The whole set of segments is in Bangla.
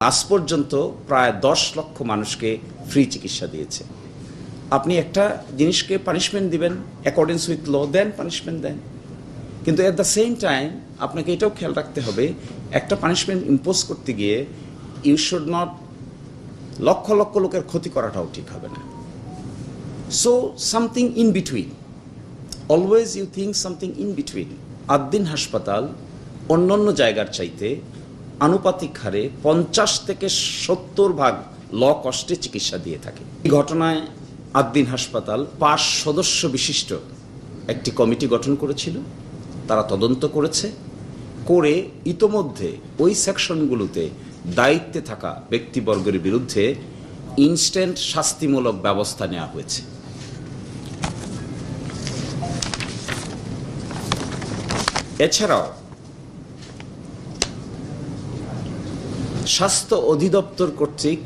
আজ পর্যন্ত প্রায় 10 লক্ষ মানুষকে ফ্রি চিকিৎসা দিয়েছে। আপনি একটা জিনিসকে পানিশমেন্ট দিবেন, accordings with law then, punishment দেন, কিন্তু এট দ্য সেম টাইম আপনাকে এটাও খেয়াল রাখতে হবে, একটা পানিশমেন্ট ইম্পোজ করতে গিয়ে you should not lakh lakh লোকের ক্ষতি করাটাও ঠিক হবে না। So something in between, always you think something in between. Ad-din হাসপাতাল অন্যান্য জায়গার চাইতে আনুপাতিক হারে 50 থেকে 70% ল কস্টে চিকিৎসা দিয়ে থাকে। এই ঘটনায় আদ্দিন হাসপাতাল 5 সদস্য বিশিষ্ট একটি কমিটি গঠন করেছিল। তারা তদন্ত করেছে, করে ইতোমধ্যে ওই সেকশনগুলোতে দায়িত্বে থাকা ব্যক্তিবর্গের বিরুদ্ধে ইনস্ট্যান্ট শাস্তিমূলক ব্যবস্থা নেওয়া হয়েছে। এছাড়াও স্বাস্থ্য অধিদপ্তর কর্তৃক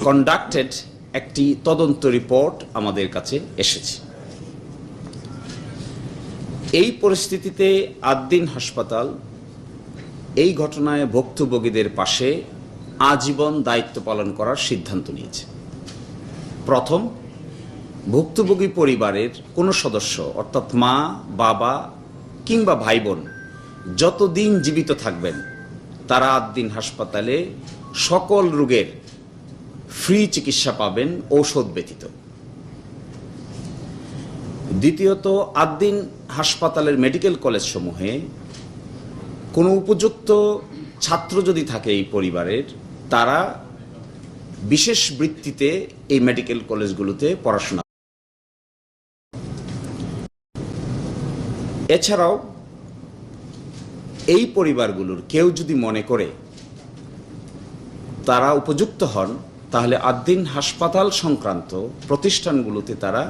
কন্ডাক্টেড একটি তদন্ত রিপোর্ট আমাদের কাছে এসেছে। এই পরিস্থিতিতে আদ্দিন হাসপাতাল এই ঘটনায় ভুক্তভোগীদের পাশে আজীবন দায়িত্ব পালন করার সিদ্ধান্ত নিয়েছে। প্রথম, ভুক্তভোগী পরিবারের কোনো সদস্য অর্থাৎ মা, বাবা কিংবা ভাই বোন যতদিন জীবিত থাকবেন তারা আদ্দিন হাসপাতালে সকল রোগের ফ্রি চিকিৎসা পাবেন, ঔষধ ব্যতীত। দ্বিতীয়ত, আদ্দিন হাসপাতালের মেডিকেল কলেজ সমূহে কোনো উপযুক্ত ছাত্র যদি থাকে এই পরিবারের, তারা বিশেষ বৃত্তিতে এই মেডিকেল কলেজগুলোতে পড়াশোনা। এছাড়াও এই পরিবারগুলোর কেউ যদি মনে করে তারা উপযুক্ত হন, তাহলে আদ্দিন হাসপাতাল সংক্রান্ত প্রতিষ্ঠানগুলোতে তারা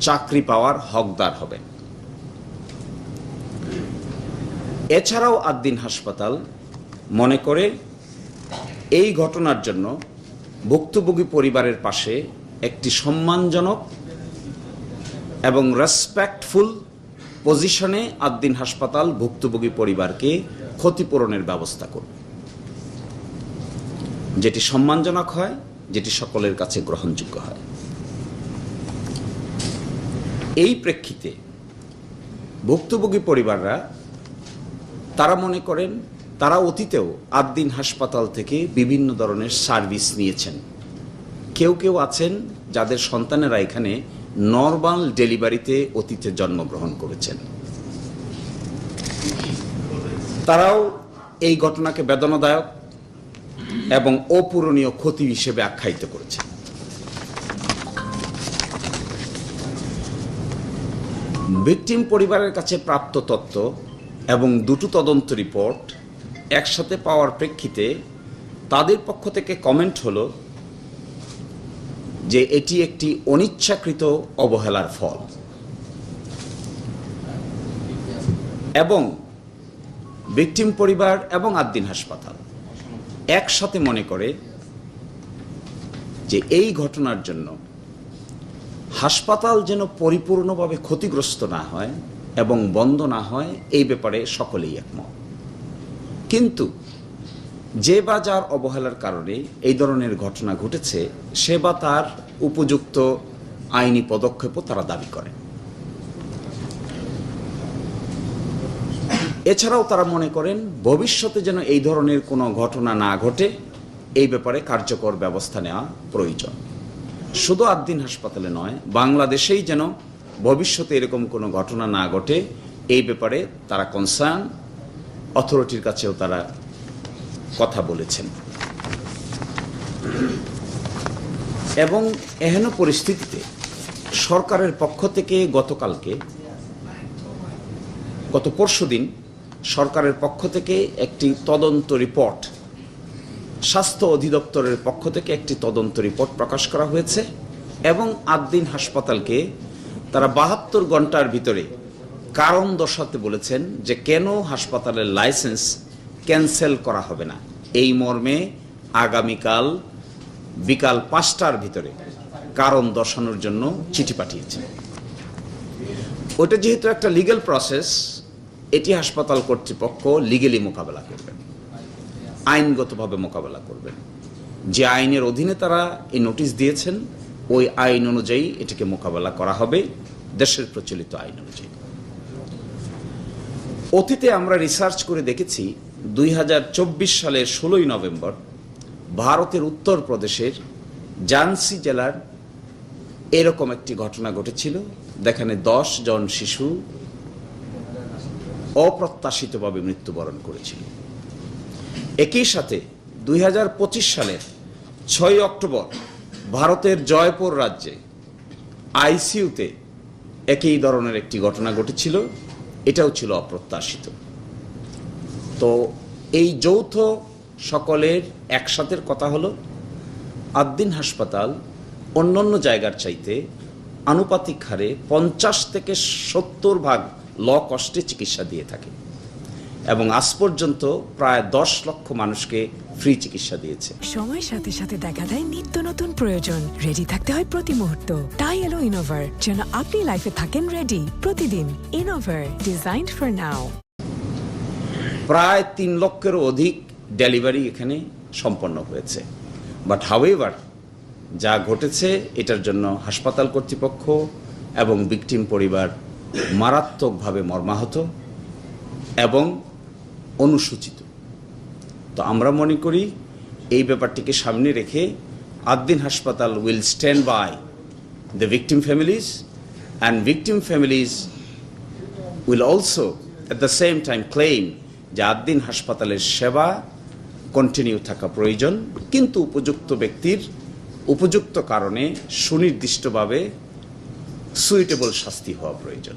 চাকরি পাওয়ার হকদার হবেন। এছাড়াও আদ্দিন হাসপাতাল মনে করে এই ঘটনার জন্য ভুক্তভোগী পরিবারের পাশে একটি সম্মানজনক এবং রেসপেক্টফুল পজিশনে আদ্দিন হাসপাতাল ভুক্তভোগী পরিবারকে ক্ষতিপূরণের ব্যবস্থা করবে, যেটি সম্মানজনক হয়, যেটি সকলের কাছে গ্রহণযোগ্য হয়। এই প্রেক্ষিতে ভুক্তভোগী পরিবাররা তারা মনে করেন তারা অতীতেও আদ্দিন হাসপাতাল থেকে বিভিন্ন ধরনের সার্ভিস নিয়েছেন। কেউ কেউ আছেন যাদের সন্তানেরা এখানে নরমাল ডেলিভারিতে অতীতে জন্মগ্রহণ করেছেন। তারাও এই ঘটনাকে বেদনাদায়ক এবং অপূরণীয় ক্ষতি হিসেবে আখ্যায়িত করেছেন। ভিকটিম পরিবারের কাছে প্রাপ্ত তথ্য এবং দুটো তদন্ত রিপোর্ট একসাথে পাওয়ার প্রেক্ষিতে তাদের পক্ষ থেকে কমেন্ট হলো যে এটি একটি অনিচ্ছাকৃত অবহেলার ফল এবং ভিকটিম পরিবার এবং আদ্দিন হাসপাতাল একসাথে মনে করে যে এই ঘটনার জন্য হাসপাতাল যেন পরিপূর্ণভাবে ক্ষতিগ্রস্ত না হয় এবং বন্ধ না হয়, এই ব্যাপারে সকলেই একমত। কিন্তু যে বা যার অবহেলার কারণে এই ধরনের ঘটনা ঘটেছে, সে বা তার উপযুক্ত আইনি পদক্ষেপও তারা দাবি করে। এছাড়াও তারা মনে করেন ভবিষ্যতে যেন এই ধরনের কোনো ঘটনা না ঘটে, এই ব্যাপারে কার্যকর ব্যবস্থা নেওয়া প্রয়োজন। শুধু আদ্দিন হাসপাতালে নয়, বাংলাদেশেই যেন ভবিষ্যতে এরকম কোনো ঘটনা না ঘটে, এই ব্যাপারে তারা কনসার্ন, অথরিটির কাছেও তারা কথা বলেছেন। এবং এহেন পরিস্থিতিতে সরকারের পক্ষ থেকে গত পরশুদিন সরকারের পক্ষ থেকে একটি তদন্ত রিপোর্ট, স্বাস্থ্য অধিদপ্তরের পক্ষ থেকে একটি তদন্ত রিপোর্ট প্রকাশ করা হয়েছে এবং আদ্দিন হাসপাতালকে তারা 72 ঘন্টার ভিতরে কারণ দর্শাতে বলেছেন যে কেন হাসপাতালের লাইসেন্স ক্যান্সেল করা হবে না। এই মর্মে আগামীকাল বিকাল 5টার ভিতরে কারণ দর্শানোর জন্য চিঠি পাঠিয়েছে। ওটা যেহেতু একটা লিগ্যাল প্রসেস, এটি হাসপাতাল কর্তৃপক্ষ লিগ্যালি মোকাবেলা করবেন। আইনগতভাবে মোকাবেলা করবেন। যে আইনের অধীনে তারা এই নোটিশ দিয়েছেন ওই আইন অনুযায়ী এটাকে মোকাবেলা করা হবে, দেশের প্রচলিত আইন অনুযায়ী। অতীতে আমরা রিসার্চ করে দেখেছি 2024 সালের 16ই নভেম্বর ভারতের উত্তরপ্রদেশের ঝান্সি জেলার এরকম একটি ঘটনা ঘটেছিল, যেখানে 10 জন শিশু অপ্রত্যাশিতভাবে মৃত্যুবরণ করেছিল। একই সাথে 2025 সালের 6 অক্টোবর ভারতের জয়পুর রাজ্যে আইসিইউতে একই ধরনের একটি ঘটনা ঘটেছিল, এটাও ছিল অপ্রত্যাশিত। তো এই যৌথ সকলের একসাথের কথা হলো আদ্দিন হাসপাতাল অন্যান্য জায়গার চাইতে আনুপাতিক হারে 50 থেকে 70% ল কস্টে চিকিৎসা দিয়ে থাকে এবং আজ পর্যন্ত প্রায় 10 লক্ষ মানুষকে ফ্রি চিকিৎসা দিয়েছে। সময়ের সাথে সাথে দেখা দেয় নিত্য নতুন প্রয়োজন, রেডি থাকতে হয় প্রতি মুহূর্ত। তাই এলো ইনোভার, যেন আপনি লাইফে থাকেন রেডি প্রতিদিন। Innova, designed for now. প্রায় 3 লক্ষেরও অধিক ডেলিভারি এখানে সম্পন্ন হয়েছে। বাট হাউএভার যা ঘটেছে এটার জন্য হাসপাতাল কর্তৃপক্ষ এবং ভিকটিম পরিবার মারাত্মকভাবে মর্মাহত এবং অনুসূচিত। তো আমরা মনে করি এই ব্যাপারটিকে সামনে রেখে আদ্দিন হাসপাতাল will stand by the victim families, and victim families will also at the same time claim যে আদ্দিন হাসপাতালের সেবা কন্টিনিউ থাকা প্রয়োজন, কিন্তু উপযুক্ত ব্যক্তির উপযুক্ত কারণে সুনির্দিষ্টভাবে সুইটেবল শাস্তি হওয়া প্রয়োজন।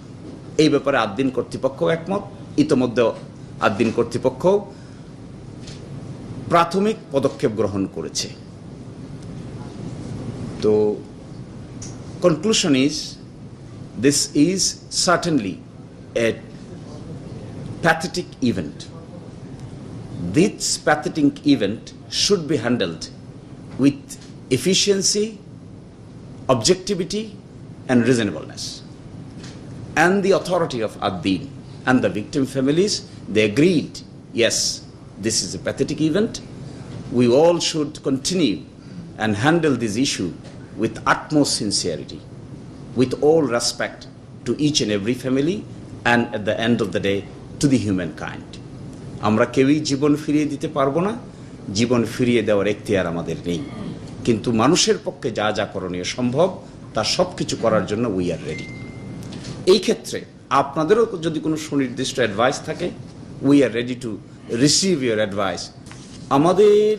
এই ব্যাপারে আদ্দিন কর্তৃপক্ষ একমত। ইতোমধ্যে আদ্দিন কর্তৃপক্ষ প্রাথমিক পদক্ষেপ গ্রহণ করেছে। তো conclusion is this is certainly A pathetic event. This pathetic event should be handled with efficiency, objectivity and reasonableness. And the authority of Addin and the victim families, they agreed, yes, this is a pathetic event. We all should continue and handle this issue with utmost sincerity, with all respect to each and every family, and at the end of the day, to the humankind. আমরা কেউই জীবন ফিরিয়ে দিতে পারবো না, জীবন ফিরিয়ে দেওয়ার এখতিয়ার আমাদের নেই, কিন্তু মানুষের পক্ষে যা যা করণীয় সম্ভব তা সব কিছু করার জন্য উই আর রেডি। এই ক্ষেত্রে আপনাদেরও যদি কোনো সুনির্দিষ্ট অ্যাডভাইস থাকে, we are ready to receive your advice. আমাদের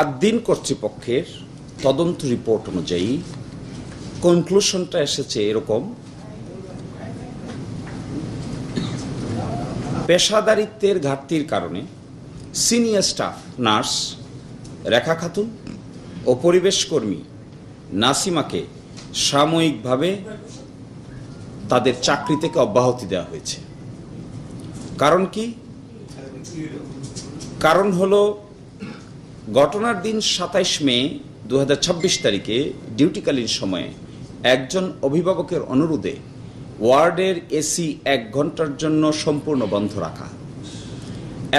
আদ্দিন কর্তৃপক্ষের তদন্ত রিপোর্ট অনুযায়ী কনক্লুশনটা এসেছে এরকম: পেশাদারিত্বের ঘাটতির কারণে সিনিয়র স্টাফ নার্স রেখা খাতুন ও পরিবেশ কর্মী নাসিমাকে সাময়িকভাবে তাদের চাকরি থেকে অব্যাহতি দেওয়া হয়েছে। কারণ কি? কারণ হলো ঘটনার দিন 27 মে 2026 তারিখে ডিউটিকালীন সময়ে একজন অভিভাবকের অনুরোধে ওয়ার্ডের এসি 1 ঘন্টার জন্য সম্পূর্ণ বন্ধ রাখা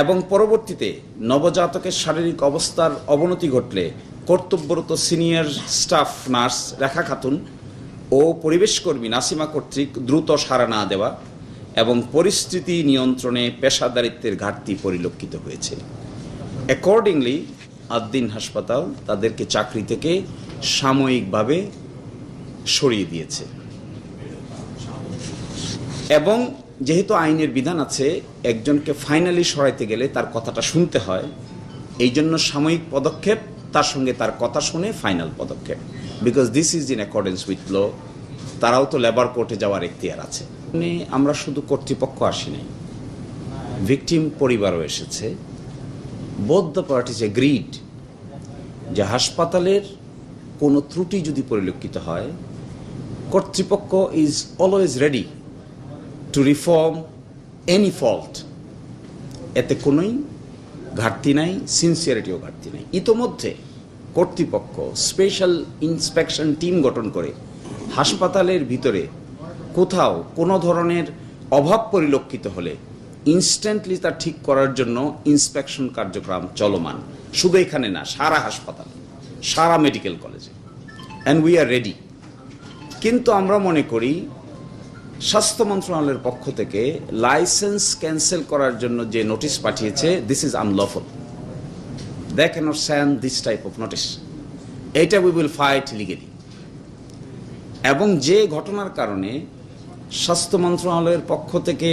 এবং পরবর্তীতে নবজাতকের শারীরিক অবস্থার অবনতি ঘটলে কর্তব্যরত সিনিয়র স্টাফ নার্স রেখা খাতুন ও পরিবেশকর্মী নাসিমা কর্তৃক দ্রুত সাড়া না দেওয়া এবং পরিস্থিতি নিয়ন্ত্রণে পেশাদারিত্বের ঘাটতি পরিলক্ষিত হয়েছে। অ্যাকর্ডিংলি আদ্দিন হাসপাতাল তাদেরকে চাকরি থেকে সাময়িকভাবে সরিয়ে দিয়েছে এবং যেহেতু আইনের বিধান আছে একজনকে ফাইনালি সরাইতে গেলে তার কথাটা শুনতে হয়, এই জন্য সাময়িক পদক্ষেপ, তার সঙ্গে তার কথা শুনে ফাইনাল পদক্ষেপ, because this is in accordance with law. তারাও তো লেবার কোর্টে যাওয়ার এখতিয়ার আছে। আমরা শুধু কর্তৃপক্ষ আসি নাই, ভিকটিম পরিবারও এসেছে। বোথ দ্য পার্টিজ এগ্রিড যে হাসপাতালের কোনো ত্রুটি যদি পরিলক্ষিত হয়, কর্তৃপক্ষ is always ready to reform any fault. এতে কোনোই ঘাটতি নাই, সিনসিয়ারিটিও ঘাটতি নাই। ইতোমধ্যে কর্তৃপক্ষ স্পেশাল ইন্সপেকশন টিম গঠন করে হাসপাতালের ভিতরে কোথাও কোনো ধরনের অভাব পরিলক্ষিত হলে ইনস্ট্যান্টলি তা ঠিক করার জন্য ইন্সপেকশন কার্যক্রম চলমান, শুধু এখানে না, সারা হাসপাতাল, সারা মেডিকেল কলেজে, অ্যান্ড উই আর রেডি। কিন্তু আমরা মনে করি স্বাস্থ্য মন্ত্রণালয়ের পক্ষ থেকে লাইসেন্স ক্যান্সেল করার জন্য যে নোটিশ পাঠিয়েছে, this is unlawful. They cannot send this type of notice. এটা উই উইল ফাইট লিগেলি। এবং যে ঘটনার কারণে স্বাস্থ্য মন্ত্রণালয়ের পক্ষ থেকে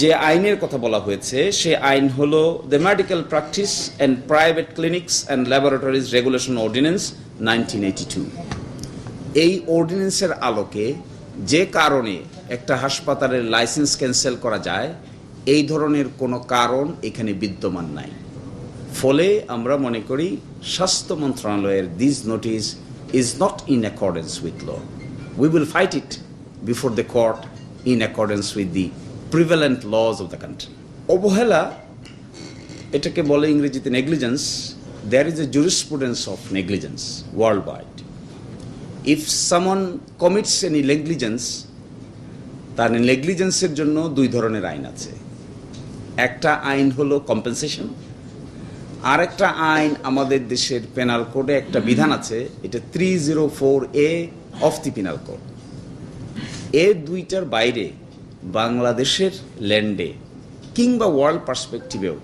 যে আইনের কথা বলা হয়েছে, সে আইন হলো the medical practice and private clinics and laboratories regulation ordinance 1982। এই অর্ডিন্যান্সের আলোকে যে কারণে একটা হাসপাতালের লাইসেন্স ক্যান্সেল করা যায়, এই ধরনের কোনো কারণ এখানে বিদ্যমান নাই। ফলে আমরা মনে করি স্বাস্থ্য মন্ত্রণালয়ের this notice is not in accordance with law. We will fight it before the court in accordance with the prevalent laws of the country. অবহেলা, এটাকে বলে ইংরেজিতে negligence. There is a jurisprudence of negligence world wide. If someone commits any negligence, তার নেগলিজেন্সের জন্য দুই ধরনের আইন আছে। একটা আইন হলো কম্পেনসেশন, আর একটা আইন আমাদের দেশের পেনাল কোডে একটা বিধান আছে, এটা 304A of the penal code. এ দুইটার বাইরে বাংলাদেশের ল্যান্ডে কিংবা ওয়ার্ল্ড পার্সপেক্টিভেও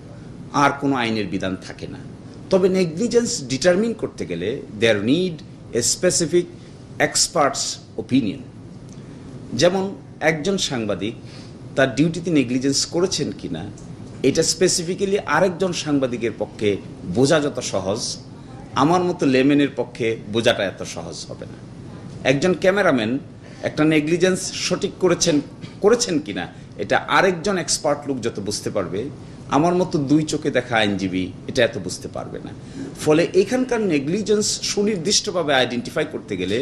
আর কোনো আইনের বিধান থাকে না। তবে নেগলিজেন্স ডিটারমিন করতে গেলে there need a specific experts opinion. যেমন একজন সাংবাদিক তার ডিউটিতে নেগলিজেন্স করেছেন কিনা, এটা স্পেসিফিক্যালি আরেকজন সাংবাদিকের পক্ষে বোঝা যত সহজ, আমার মতো লেমেনের পক্ষে বোঝাটা এত সহজ হবে না। একজন ক্যামেরাম্যান একটা নেগলিজেন্স সঠিক করেছেন কিনা, এটা আরেকজন এক্সপার্ট লোক যত বুঝতে পারবে, আমার মতো দুই চোখে দেখা আইনজীবী এটা এত বুঝতে পারবে না। ফলে এখানকার নেগলিজেন্স সুনির্দিষ্টভাবে আইডেন্টিফাই করতে গেলে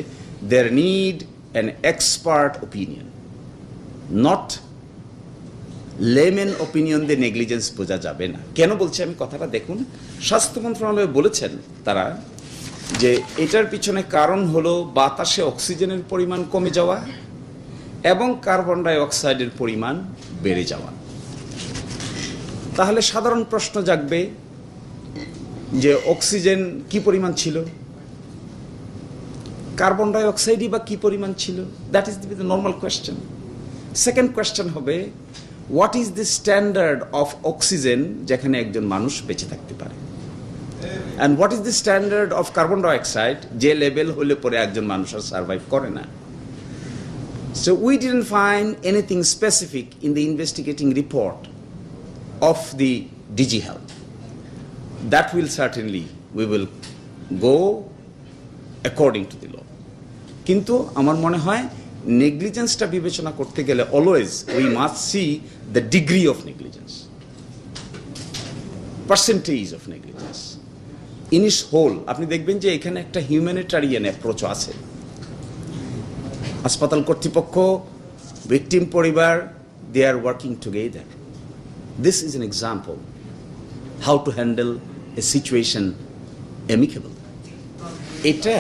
there need an expert opinion, not layman opinion দিয়ে নেগলিজেন্স বোঝা যাবে না। কেন বলছি আমি কথাটা দেখুন। স্বাস্থ্য মন্ত্রণালয় বলেছেন তারা যে এটার পিছনে কারণ হলো বাতাসে অক্সিজেনের পরিমাণ কমে যাওয়া এবং কার্বন ডাই অক্সাইডের পরিমাণ বেড়ে যাওয়া। তাহলে সাধারণ প্রশ্ন জাগবে যে অক্সিজেন কি পরিমাণ ছিল, কার্বন ডাই অক্সাইডই বা কি পরিমাণ ছিল? That is the normal question. Second question হবে, what is the standard of oxygen যেখানে একজন মানুষ বেঁচে থাকতে পারে, and what is the standard of carbon dioxide যে লেভেল হলে পরে একজন মানুষ আর সার্ভাইভ করে না। So we didn't find anything specific in the investigating report of the DG Health. That will certainly, we will go according to the law. কিন্তু আমার মনে হয় নেগলিজেন্সটা বিবেচনা করতে গেলে always we must see the degree of negligence, percentage of negligence in its whole. আপনি দেখবেন যে এখানে একটা হিউম্যানিটারিয়ান অ্যাপ্রোচ আছে। হাসপাতাল কর্তৃপক্ষ, ভিকটিম পরিবার, they are working together. This is an example how to handle a situation amicable. এটা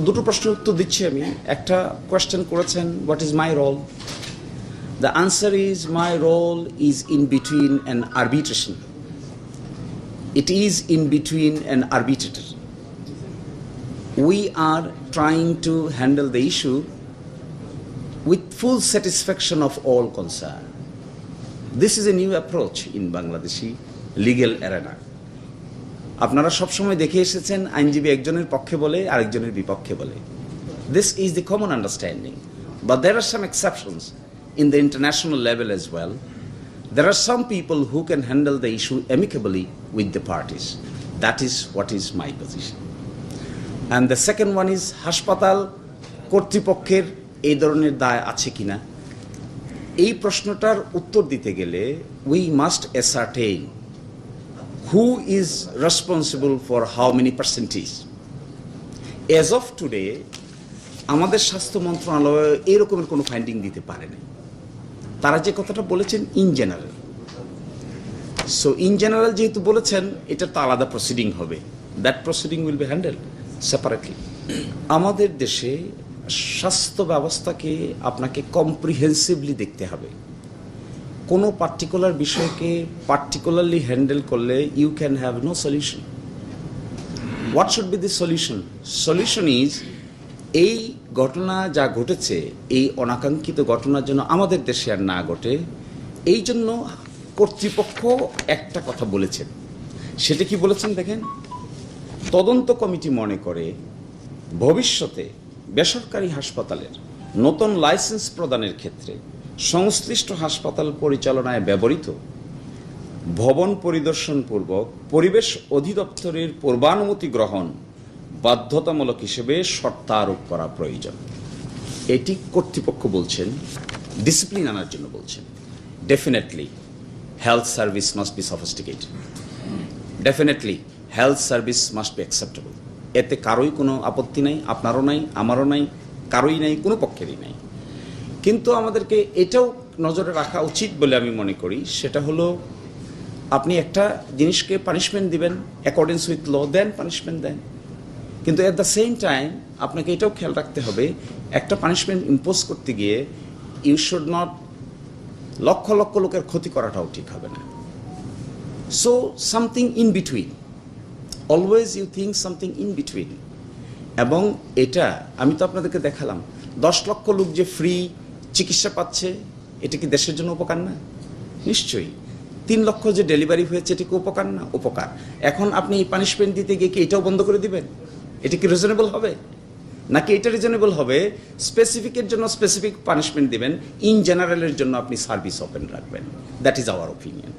দুটো প্রশ্নের উত্তর দিচ্ছি আমি। একটা কোয়েশ্চেন করেছেন, what is my role? The answer is, my role is in between an arbitration. It is in between an arbitrator. We are trying to handle the issue with full satisfaction of all concerned. This is a new approach in Bangladeshi legal arena. আপনারা সবসময় দেখে এসেছেন আইনজীবী একজনের পক্ষে বলে আরেকজনের বিপক্ষে বলে। This is the common understanding. But there are some exceptions in the international level as well. There are some people who can handle the issue amicably with the parties. That is what is my position. And the second one is, হাসপাতাল কর্তৃপক্ষের এই ধরনের দায় আছে কিনা, এই প্রশ্নটার উত্তর দিতে গেলে we must ascertain who is responsible for how many percentage. As of today, আমাদের স্বাস্থ্য মন্ত্রণালয় এরকমের কোনো ফাইন্ডিং দিতে পারেনি। তারা যে কথাটা বলেছেন in general, so in general যেহেতু বলেছেন, এটা তো আলাদা প্রসিডিং হবে। That proceeding will be handle separately. আমাদের দেশে স্বাস্থ্য ব্যবস্থাকে আপনাকে কম্প্রিহেন্সিভলি দেখতে হবে। কোনো পার্টিকুলার বিষয়কে পার্টিকুলারলি হ্যান্ডেল করলে you can have no solution. What should be the solution? Solution is, এই ঘটনা যা ঘটেছে, এই অনাকাঙ্ক্ষিত ঘটনার জন্য আমাদের দেশে আর না ঘটে, এই জন্য কর্তৃপক্ষ একটা কথা বলেছেন। সেটা কি বলেছেন দেখেন, তদন্ত কমিটি মনে করে ভবিষ্যতে বেসরকারি হাসপাতালের নতুন লাইসেন্স প্রদানের ক্ষেত্রে সংশ্লিষ্ট হাসপাতাল পরিচালনায় ব্যবহৃত ভবন পরিদর্শনপূর্বক পরিবেশ অধিদপ্তরের পূর্বানুমতি গ্রহণ বাধ্যতামূলক হিসেবে শর্ত আরোপ করা প্রয়োজন। এটি কর্তৃপক্ষ বলছেন, ডিসিপ্লিন আনার জন্য বলছেন। Definitely health service must be sophisticated, definitely health service must be acceptable. এতে কারোই কোনো আপত্তি নাই, আপনারও নাই, আমারও নাই, কারোই নাই, কোনো পক্ষেরই নাই। কিন্তু আমাদেরকে এটাও নজরে রাখা উচিত বলে আমি মনে করি, সেটা হলো আপনি একটা জিনিসকে পানিশমেন্ট দিবেন accordings with law, then punishment দেন। কিন্তু অ্যাট দ্য সেম টাইম আপনাকে এটাও খেয়াল রাখতে হবে, একটা পানিশমেন্ট ইম্পোজ করতে গিয়ে you should not lakh lakh লোকের ক্ষতি করাটাও ঠিক হবে না। So something in between, always you think something in between. এবং এটা আমি তো আপনাদেরকে দেখালাম, 10 লক্ষ লোক যে ফ্রি চিকিৎসা পাচ্ছে, এটা কি দেশের জন্য উপকার না? নিশ্চয়ই। 3 লক্ষ যে ডেলিভারি হয়েছে, এটা কি উপকার না? উপকার। এখন আপনি এই পানিশমেন্ট দিতে গিয়ে কি এটাও বন্ধ করে দিবেন? এটা কি রিজনেবল হবে? নাকি এটা রিজনেবল হবে স্পেসিফিকের জন্য স্পেসিফিক পানিশমেন্ট দিবেন, ইন জেনারেলের জন্য আপনি সার্ভিস ওপেন রাখবেন? That is our opinion.